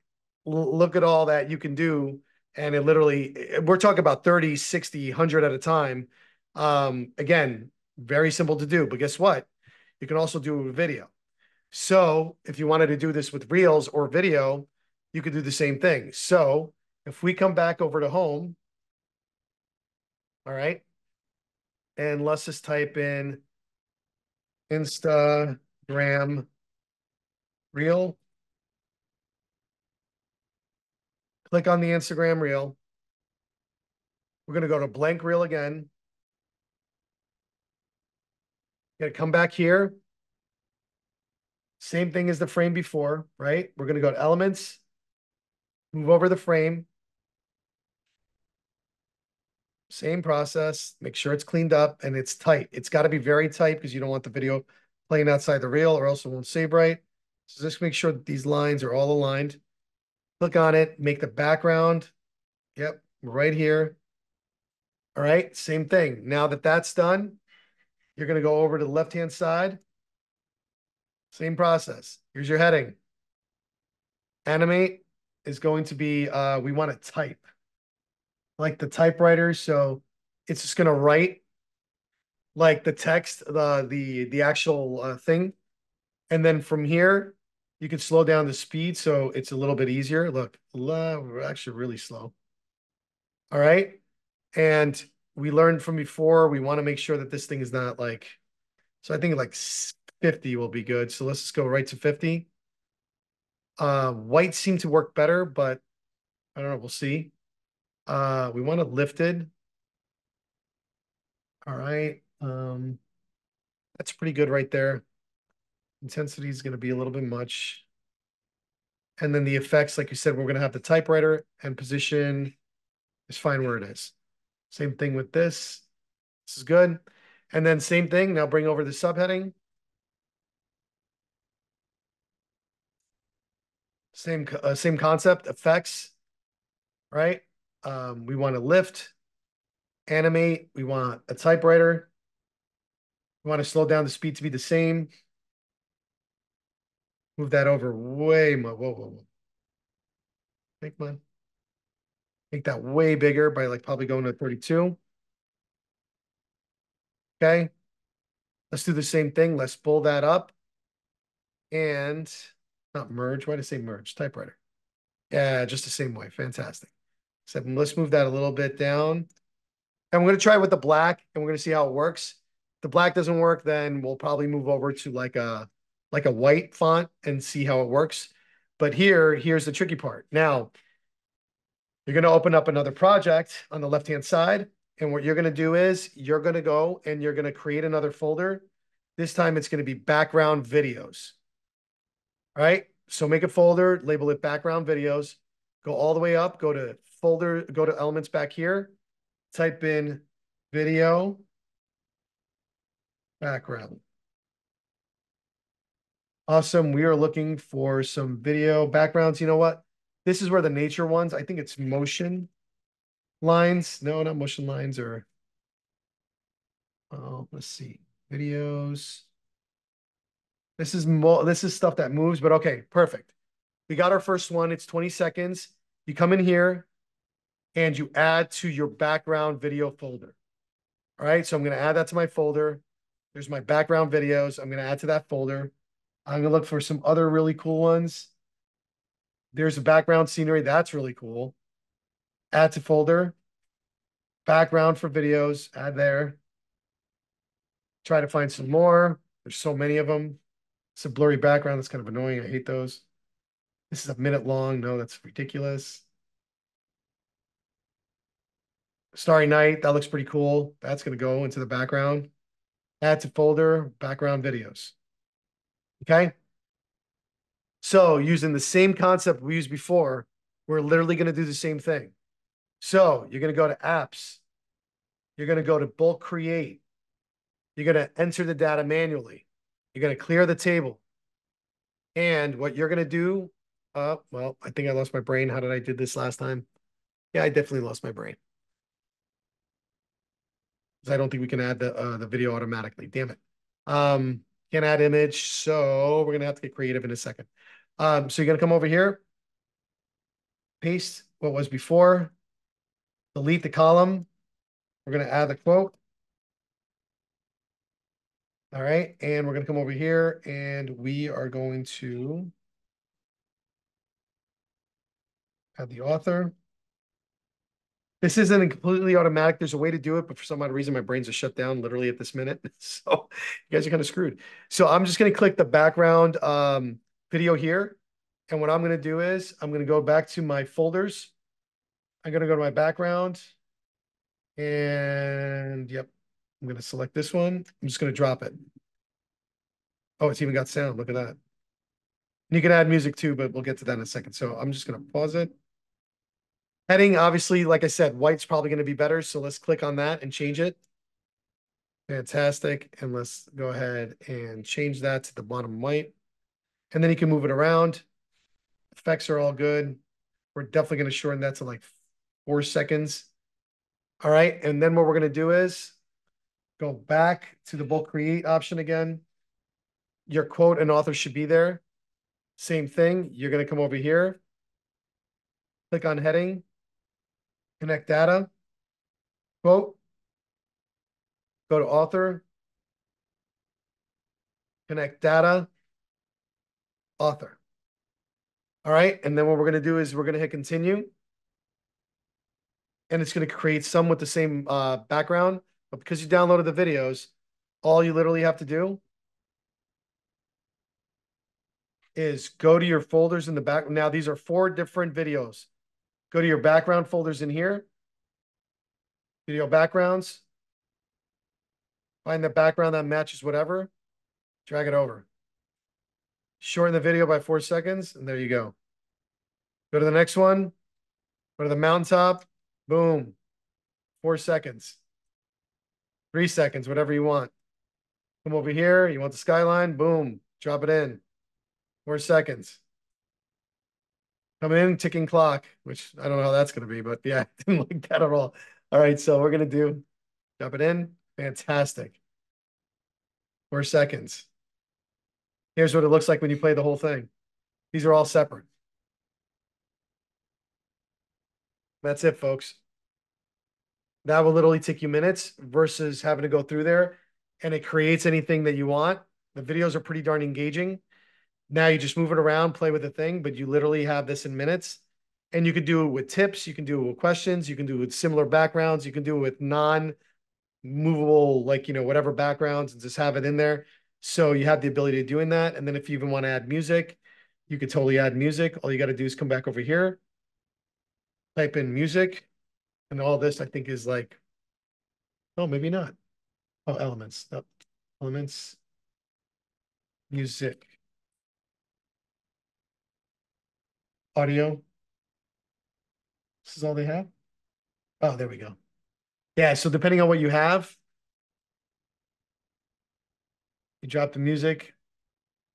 look at all that you can do. And it literally, we're talking about 30, 60, 100 at a time. Again, very simple to do, but guess what? You can also do it with video. So if you wanted to do this with reels or video, you could do the same thing. So if we come back over to home, all right, and let's just type in Instagram reel. Click on the Instagram reel. We're going to go to blank reel again. Going to come back here. Same thing as the frame before, right? We're going to go to elements, move over the frame. Same process. Make sure it's cleaned up and it's tight. It's got to be very tight because you don't want the video playing outside the reel or else it won't save right. So just make sure that these lines are all aligned. Click on it, make the background. Yep, right here. All right, same thing. Now that that's done, you're going to go over to the left-hand side. Same process. Here's your heading. Animate is going to be, we want to type. Like the typewriter, so it's just going to write like the text, the actual thing. And then from here, you can slow down the speed so it's a little bit easier. Look, we're actually really slow. All right. And we learned from before, we want to make sure that this thing is not like, so I think like 50 will be good. So let's just go right to 50. White seemed to work better, but I don't know. We'll see. We want it lifted. All right. That's pretty good right there. Intensity is going to be a little bit much. And then the effects, like you said, we're going to have the typewriter and position is fine where it is. Same thing with this. This is good. And then same thing. Now bring over the subheading. Same concept, effects, right? We want to lift, animate. We want a typewriter. We want to slow down the speed to be the same. Move that over way more. Whoa, whoa, whoa. Make that way bigger by like probably going to 32. Okay. Let's do the same thing. Let's pull that up and not merge. Why did I say merge? Typewriter. Yeah, just the same way. Fantastic. So let's move that a little bit down. And we're going to try with the black and we're going to see how it works. If the black doesn't work, then we'll probably move over to like a like a white font and see how it works. But here's the tricky part. Now, you're going to open up another project on the left-hand side. And what you're going to do is you're going to go and you're going to create another folder. This time it's going to be background videos. All right. So make a folder, label it background videos, go all the way up, go to folder, go to elements back here, type in video background. Awesome. We are looking for some video backgrounds. You know what? This is where the nature ones, I think it's motion lines. No, not motion lines or, oh, let's see. Videos. This is stuff that moves, but okay, perfect. We got our first one. It's 20 seconds. You come in here and you add to your background video folder. All right, so I'm going to add that to my folder. There's my background videos. I'm going to add to that folder. I'm going to look for some other really cool ones. There's a background scenery. That's really cool. Add to folder. Background for videos. Add there. Try to find some more. There's so many of them. It's a blurry background. That's kind of annoying. I hate those. This is a minute long. No, that's ridiculous. Starry Night. That looks pretty cool. That's going to go into the background. Add to folder. Background videos. Okay. So using the same concept we used before, we're literally going to do the same thing. So you're going to go to apps. You're going to go to bulk create. You're going to enter the data manually. You're going to clear the table. And what you're going to do, well, I think I lost my brain. How did I do this last time? Yeah, I definitely lost my brain. Because I don't think we can add the video automatically. Damn it. Can't add image. So we're going to have to get creative in a second. So you're going to come over here, paste what was before, delete the column. We're going to add the quote. All right. And we're going to come over here and we are going to add the author. This isn't completely automatic. There's a way to do it, but for some odd reason, my brains are shut down literally at this minute. So you guys are kind of screwed. So I'm just going to click the background video here. And what I'm going to do is I'm going to go back to my folders. I'm going to go to my background. And yep, I'm going to select this one. I'm just going to drop it. Oh, it's even got sound. Look at that. And you can add music too, but we'll get to that in a second. So I'm just going to pause it. Heading, obviously, like I said, white's probably going to be better. So let's click on that and change it. Fantastic. And let's go ahead and change that to the bottom white. And then you can move it around. Effects are all good. We're definitely going to shorten that to like 4 seconds. All right. And then what we're going to do is go back to the bulk create option again. Your quote and author should be there. Same thing. You're going to come over here. Click on heading. Connect data. Quote. Go to author. Connect data. Author. All right. And then what we're going to do is we're going to hit continue. And it's going to create some with the same background. But because you downloaded the videos, all you literally have to do is go to your folders in the back. Now, these are 4 different videos. Go to your background folders in here. Video backgrounds. Find the background that matches whatever. Drag it over. Shorten the video by 4 seconds, and there you go. Go to the next one. Go to the mountaintop. Boom. 4 seconds. 3 seconds, whatever you want. Come over here. You want the skyline? Boom. Drop it in. 4 seconds. Come in, ticking clock, which I don't know how that's going to be, but yeah, I didn't like that at all. All right, so we're going to do, drop it in. Fantastic. 4 seconds. Here's what it looks like when you play the whole thing. These are all separate. That's it, folks. That will literally take you minutes versus having to go through there, and it creates anything that you want. The videos are pretty darn engaging. Now you just move it around, play with the thing, but you literally have this in minutes. And you can do it with tips. You can do it with questions. You can do it with similar backgrounds. You can do it with non-movable, like, whatever backgrounds and just have it in there. So you have the ability of doing that. And then if you even want to add music, you could totally add music. All you got to do is come back over here, type in music, and all this I think is like, oh, maybe not. Oh, elements. No. Elements, music, audio. This is all they have. Oh, there we go. Yeah, so depending on what you have, you drop the music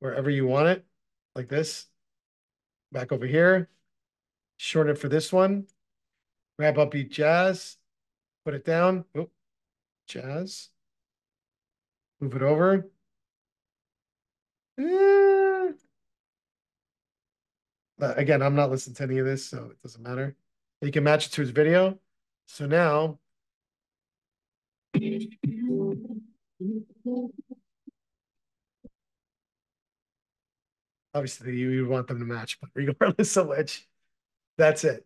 wherever you want it, like this. Back over here, short it for this one. Grab upbeat jazz, put it down. Oh, jazz. Move it over. Again, I'm not listening to any of this, so it doesn't matter. You can match it to his video. So now, obviously you want them to match, but regardless of which, that's it.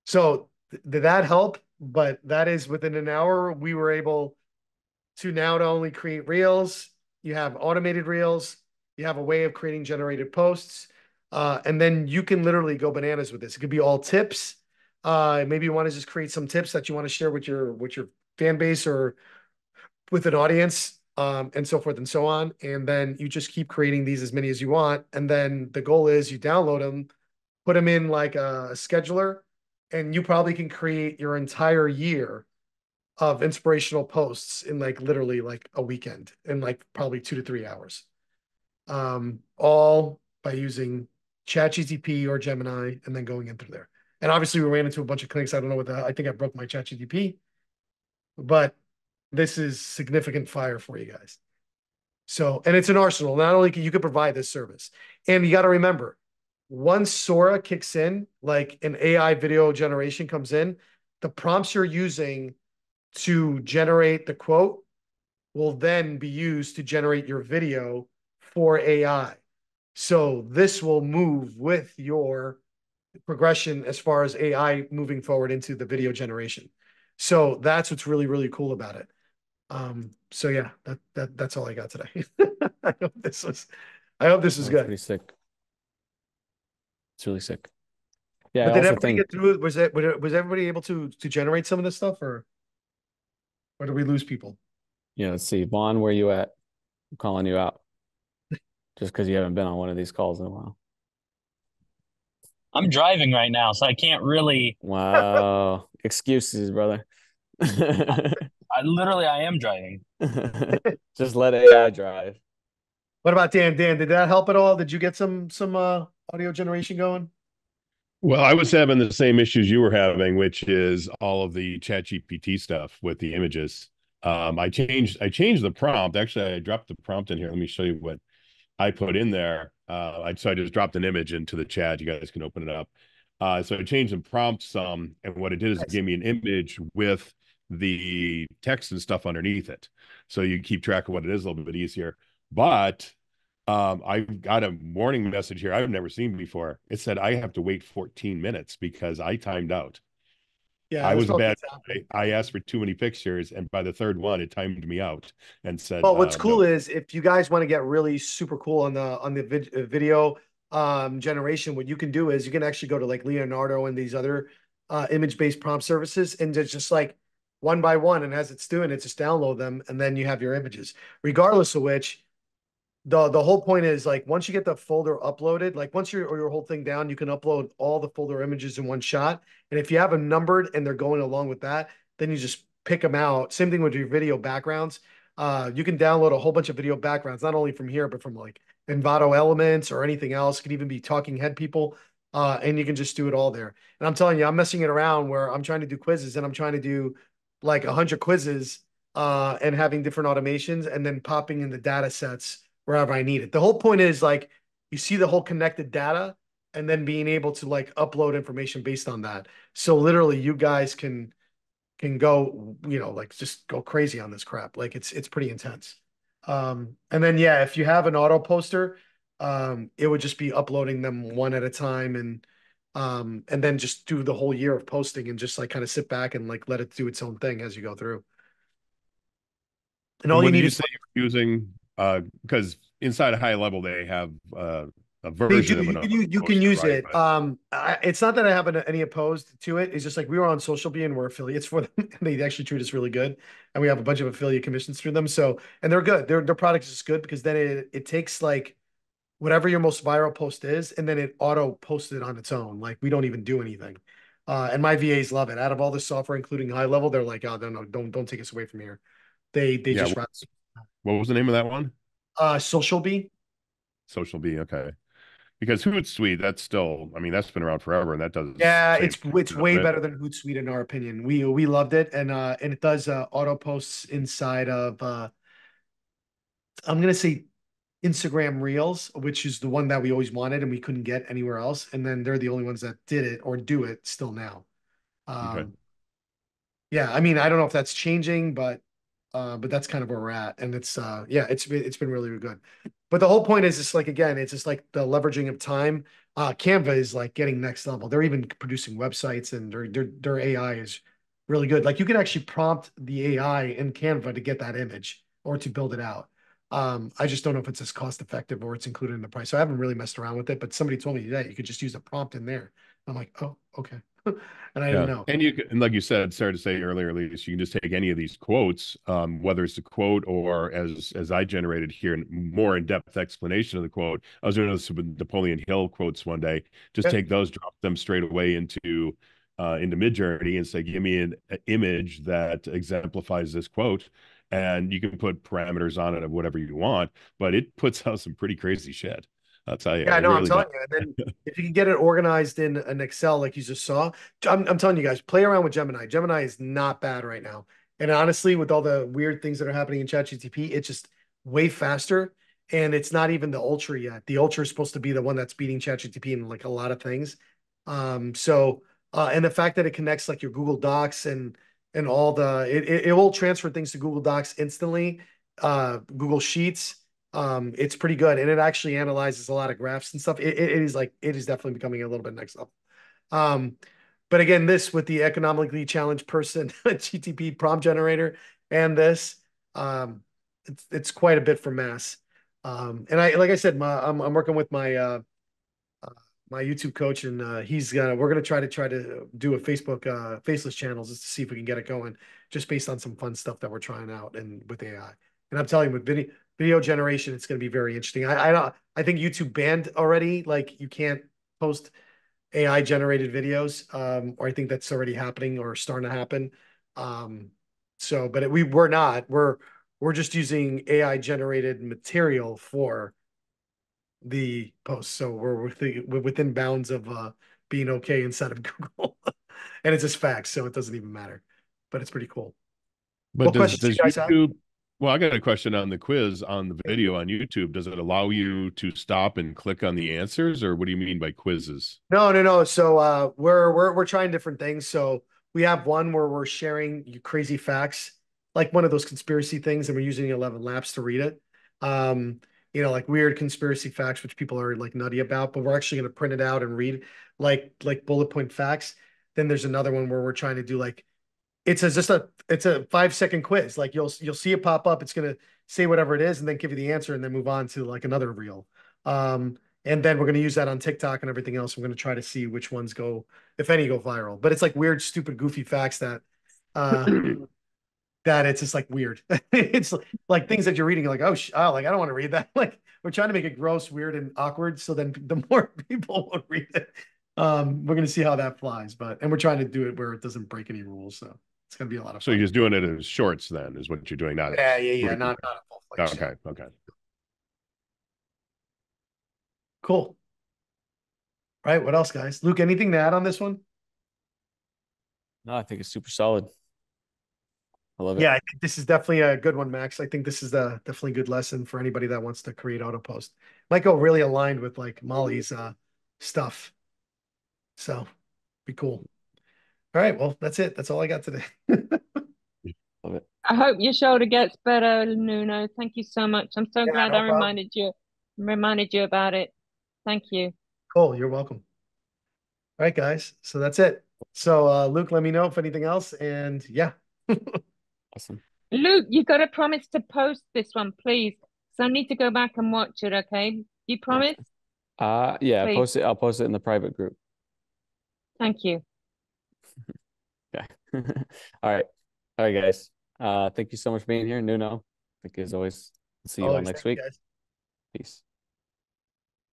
So did that help? But that is within an hour, we were able to now not only create reels, you have automated reels, you have a way of creating generated posts, and then you can literally go bananas with this. It could be all tips. Maybe you want to just create some tips that you want to share with your fan base or with an audience, and so forth and so on. And then you just keep creating these as many as you want. And then the goal is you download them, put them in like a scheduler, and you probably can create your entire year of inspirational posts in like literally like a weekend in like probably 2 to 3 hours. All by using ChatGPT or Gemini and then going in through there. And obviously we ran into a bunch of clicks. I don't know what I think I broke my ChatGPT, but this is significant fire for you guys. So, and it's an arsenal. Not only can you could provide this service, and you got to remember, once Sora kicks in, like an AI video generation comes in, the prompts you're using to generate the quote will then be used to generate your video for AI. So this will move with your progression as far as AI moving forward into the video generation. So that's what's really, really cool about it. So yeah, that's all I got today. I hope this was That's good. pretty sick. It's really sick. Yeah, But I did also everybody think get through? Was everybody able to generate some of this stuff, or did we lose people? yeah, let's see. Vaughn, where you at? I'm calling you out. Just because you haven't been on one of these calls in a while. I'm driving right now, so I can't really. Wow. Excuses, brother. I am driving. Just let AI drive. What about Dan? Dan, did that help at all? Did you get some audio generation going? Well, I was having the same issues you were having, which is all of the chat GPT stuff with the images. I changed the prompt. Actually, I dropped the prompt in here. Let me show you what I put in there. So I just dropped an image into the chat. You guys can open it up. So I changed the prompt some, and what it did is it gave me an image with the text and stuff underneath it. So you keep track of what it is a little bit easier. But I got a warning message here I've never seen before. It said I have to wait 14 minutes because I timed out. Yeah, I that's was a probably bad guy. I asked for too many pictures, and by the third one, it timed me out and said, Well, what's cool no. is if you guys want to get really super cool on the video generation, what you can do is you can actually go to like Leonardo and these other image-based prompt services and just like one by one, and as it's doing it, just download them, and then you have your images. Regardless of which, the whole point is like once you get the folder uploaded, like once your whole thing down, you can upload all the folder images in one shot. And if you have them numbered and they're going along with that, then you just pick them out. Same thing with your video backgrounds. You can download a whole bunch of video backgrounds, not only from here, but from like Envato Elements or anything else. It could even be talking head people. And you can just do it all there. And I'm telling you, I'm messing it around where I'm trying to do quizzes and I'm trying to do like 100 quizzes and having different automations and then popping in the data sets wherever I need it. The whole point is like you see the whole connected data and then being able to like upload information based on that. So literally you guys can go, like just go crazy on this crap. Like it's pretty intense. And then yeah, if you have an auto poster, it would just be uploading them one at a time and then just do the whole year of posting and just like kind of sit back and like let it do its own thing as you go through. And all And you what did need you is say you were using Because inside a high level, they have a They version do. of You an can use poster, right? it. But It's not that I have any opposed to it. It's just like we were on Social Bee and we're affiliates for them. And they actually treat us really good, and we have a bunch of affiliate commissions through them. So, and they're good. Their product is good because then it takes like whatever your most viral post is, and then it auto posts it on its own. Like we don't even do anything. And my VAs love it. Out of all the software, including high level, they're like, oh, no, don't take us away from here. They yeah, just what was the name of that one? Social Bee. Social B. Okay. Because Hootsuite, that's still, I mean, that's been around forever, and that does the Yeah, same thing, it's way doesn't it? better than Hootsuite in our opinion. We loved it, and it does auto posts inside of I'm gonna say Instagram Reels, which is the one that we always wanted and we couldn't get anywhere else. And then they're the only ones that did it or do it still now. Okay. Yeah, I mean, I don't know if that's changing, but that's kind of where we're at. And it's yeah, it's been really, really good. But the whole point is just like again, it's just like the leveraging of time. Canva is like getting next level. They're even producing websites and their AI is really good. Like you can actually prompt the AI in Canva to get that image or to build it out. I just don't know if it's as cost effective or it's included in the price. So I haven't really messed around with it, but somebody told me that you could just use a prompt in there. I'm like, oh, okay. And I didn't Yeah. know. And you can, and like you said, sorry to say earlier, Elise, you can just take any of these quotes, whether it's a quote or as I generated here, more in-depth explanation of the quote. I was doing this with Napoleon Hill quotes one day. Just Yeah. take those, drop them straight away into Midjourney and say, give me an image that exemplifies this quote. And you can put parameters on it of whatever you want, but it puts out some pretty crazy shit. I'll tell you, Yeah, it no, I'm really does. telling you. And then if you can get it organized in an Excel like you just saw, I'm telling you guys, play around with Gemini. Gemini is not bad right now. And honestly, with all the weird things that are happening in ChatGPT, it's just way faster. And it's not even the Ultra yet. The Ultra is supposed to be the one that's beating ChatGPT in like a lot of things. And the fact that it connects like your Google Docs and all it will transfer things to Google Docs instantly, Google Sheets. It's pretty good, and it actually analyzes a lot of graphs and stuff. It is definitely becoming a little bit next level. Um, but again, this with the economically challenged person GTP prompt generator and this, it's quite a bit for mass. And I like I said, I'm working with my YouTube coach, and we're gonna try to do a Facebook faceless channels just to see if we can get it going, just based on some fun stuff that we're trying out and with AI. And I'm telling you, with video generation, it's gonna be very interesting. I think YouTube banned already, like you can't post AI generated videos, or I think that's already happening or starting to happen. We're not. We're just using AI generated material for the post. So we're within bounds of being okay inside of Google. And it's just facts, so it doesn't even matter. But it's pretty cool. But What does questions do you does guys have? YouTube? Well, I got a question on the quiz on the video on YouTube. Does it allow you to stop and click on the answers, or what do you mean by quizzes? No, no, no. So we're trying different things. So we have one where we're sharing crazy facts, like one of those conspiracy things, and we're using 11 Labs to read it. Um, like weird conspiracy facts, which people are like nutty about, but we're actually going to print it out and read like bullet point facts. Then there's another one where we're trying to do like it's a 5 second quiz. Like you'll see it pop up. It's gonna say whatever it is and then give you the answer and then move on to like another reel. And then we're gonna use that on TikTok and everything else. We're gonna try to see which ones go, if any, go viral. But it's like weird, stupid, goofy facts uh that it's just like weird. It's like things that you're reading, you're like, like I don't want to read that. Like we're trying to make it gross, weird, and awkward. So then the more people will read it, we're gonna see how that flies. And we're trying to do it where it doesn't break any rules. So it's gonna be a lot of So fun. you're just doing it as shorts, then, is what you're doing, not Yeah, yeah, yeah. as Not a full fledged. okay, okay. Cool. All right. What else, guys? Luke, anything to add on this one? No, I think it's super solid. I love it. Yeah, I think this is definitely a good one, Max. I think this is a definitely good lesson for anybody that wants to create auto post. Might go really aligned with like Molly's stuff. So be cool. All right. Well, that's it. That's all I got today. Love it. I hope your shoulder gets better, Nuno. Thank you so much. I'm so Yeah, glad no I problem. reminded you about it. Thank you. Cool. You're welcome. All right, guys. So that's it. So Luke, let me know if anything else. And yeah. Awesome. Luke, you got to promise to post this one, please. So I need to go back and watch it, okay? You promise? Yeah, Please. I'll post it in the private group. Thank you. Okay. All right. All right, guys. Thank you so much for being here. Nuno, thank you as always. See you all Always, next thank you, week. guys. Peace.